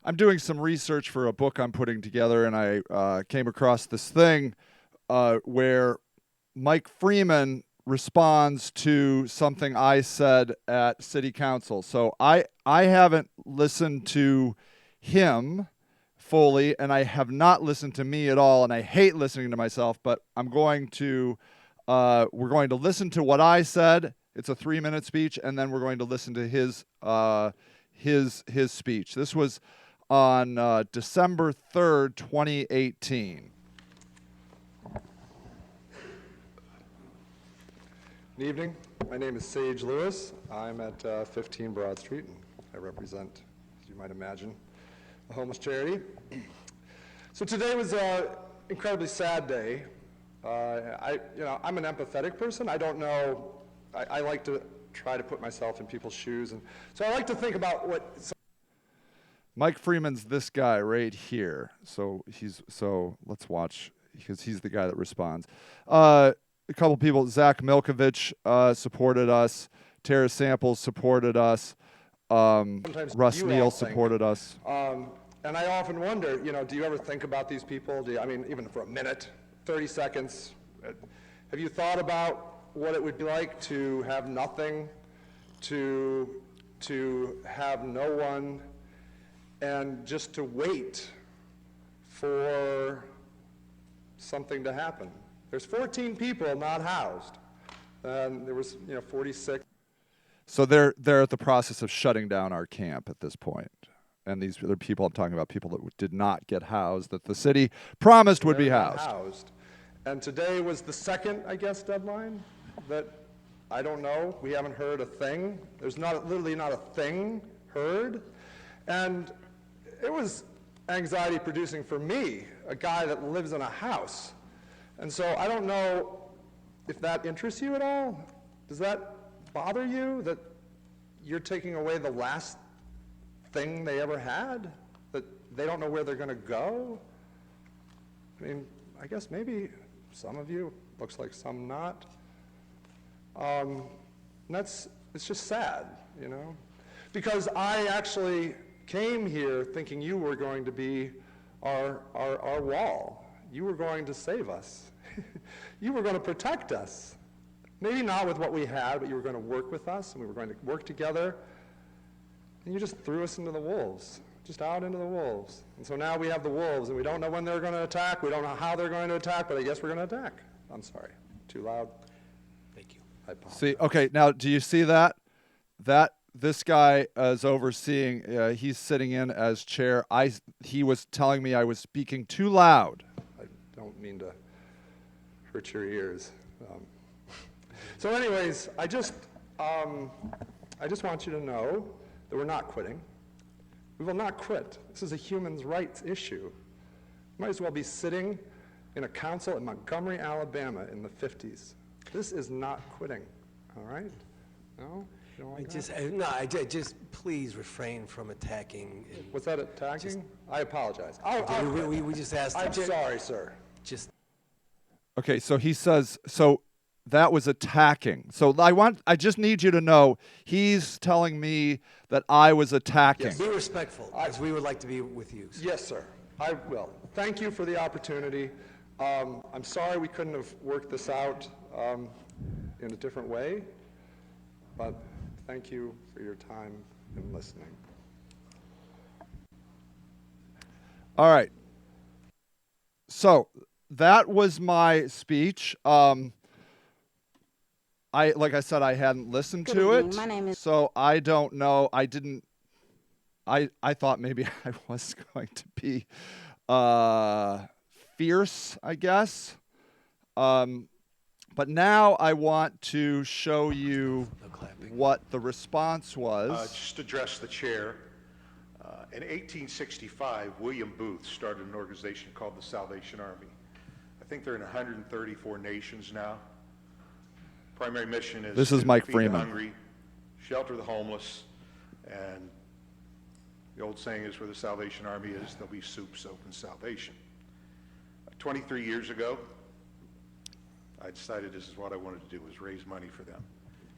I'm doing some research for a book I'm putting together, and I came across this thing where Mike Freeman responds to something I said at City Council. So I haven't listened to him fully, and I have not listened to me at all, and I hate listening to myself. But I'm going to we're going to listen to what I said. It's a 3-minute speech, and then we're going to listen to his speech. This was on December 3rd, 2018. Good evening. My name is Sage Lewis. I'm at 15 Broad Street, and I represent, as you might imagine, a homeless charity. So today was an incredibly sad day. I'm an empathetic person. I don't know. I like to try to put myself in people's shoes, and so I like to think about what. Mike Freeman's this guy right here. So let's watch because he's the guy that responds. A couple people, Zach Milkovich supported us. Tara Samples supported us. Russ Neal supported us. And I often wonder, do you ever think about these people? Even for a minute, 30 seconds, have you thought about what it would be like to have nothing, to have no one, and just to wait for something to happen? There's 14 people not housed, and there was 46. So they're at the process of shutting down our camp at this point. And these are people I'm talking about, people that did not get housed, that the city promised would be housed. And today was the second, I guess, deadline that I don't know. We haven't heard a thing. There's literally not a thing heard. And it was anxiety producing for me, a guy that lives in a house. And so I don't know if that interests you at all. Does that bother you that you're taking away the last thing they ever had, that they don't know where they're going to go? I guess maybe some of you, looks like some not. It's just sad, because I actually came here thinking you were going to be our wall. You were going to save us. You were going to protect us. Maybe not with what we had, but you were going to work with us, and we were going to work together. And you just threw us into the wolves, just out into the wolves. And so now we have the wolves, and we don't know when they're going to attack. We don't know how they're going to attack, but I guess we're going to attack. I'm sorry. Too loud? Thank you. I apologize. See, okay, now do you see that? This guy is overseeing, he's sitting in as chair. He was telling me I was speaking too loud. I don't mean to hurt your ears. So anyways, I just want you to know that we're not quitting. We will not quit. This is a human rights issue. You might as well be sitting in a council in Montgomery, Alabama in the 50s. This is not quitting, all right? No? You don't like that? Just please refrain from attacking. Was that attacking? I apologize. We just asked. I'm sorry, sir. Just. Okay, so he says, so that was attacking. So I just need you to know, he's telling me that I was attacking. Yes. Be respectful, as we would like to be with you. Sir. Yes, sir. I will. Thank you for the opportunity. I'm sorry we couldn't have worked this out in a different way, but thank you for your time and listening. All right. So that was my speech. Like I said, I hadn't listened to it. My name is. So I don't know. I thought maybe I was going to be fierce, I guess. But now I want to show you what the response was. Just to address the chair. In 1865, William Booth started an organization called the Salvation Army. I think they're in 134 nations now. Primary mission is this is Mike feed Freeman. the hungry, shelter the homeless, and the old saying is where the Salvation Army is, there'll be soup, soap, and salvation. 23 years ago, I decided this is what I wanted to do, was raise money for them.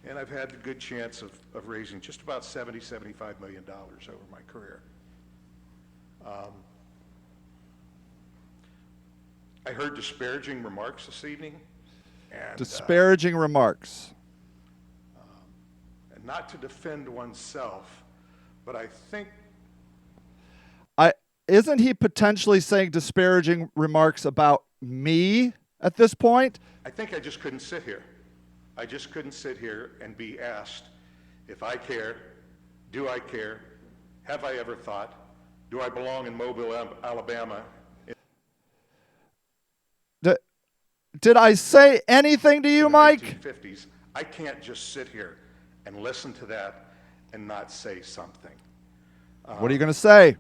And I've had a good chance of raising just about $70, $75 million over my career. I heard disparaging remarks this evening, and Disparaging remarks. and not to defend oneself, but I think Isn't he potentially saying disparaging remarks about me at this point? I just couldn't sit here. I just couldn't sit here and be asked if I care, do I care, have I ever thought, do I belong in Mobile, Alabama? Did I say anything to you, Mike? 1950s. I can't just sit here and listen to that and not say something. What are you going to say?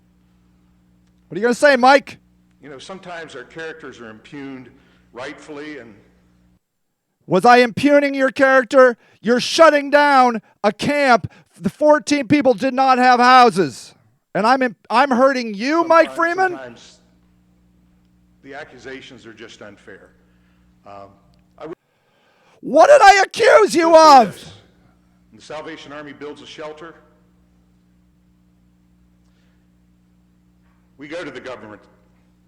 What are you going to say, Mike? You know, sometimes our characters are impugned rightfully, and Was I impugning your character? You're shutting down a camp. The 14 people did not have houses. And I'm hurting you, Mike Freeman? sometimes the accusations are just unfair. What did I accuse you Let's do of? this. When the Salvation Army builds a shelter, we go to the government,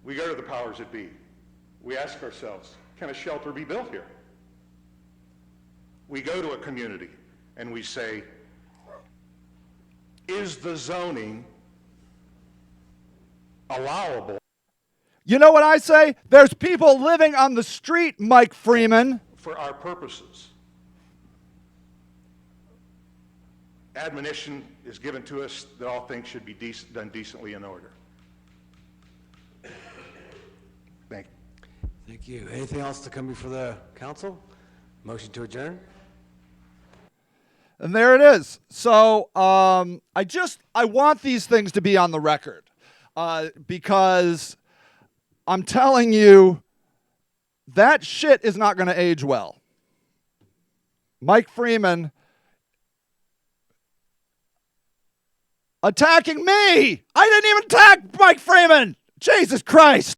we go to the powers that be. We ask ourselves, can a shelter be built here? We go to a community and we say, is the zoning allowable You know what I say? There's people living on the street, Mike Freeman. for our purposes? Admonition is given to us that all things should be done decently in order. Thank you. Thank you. Anything else to come before the council? Motion to adjourn? And there it is. So I want these things to be on the record because I'm telling you, that shit is not going to age well. Mike Freeman attacking me. I didn't even attack Mike Freeman. Jesus Christ.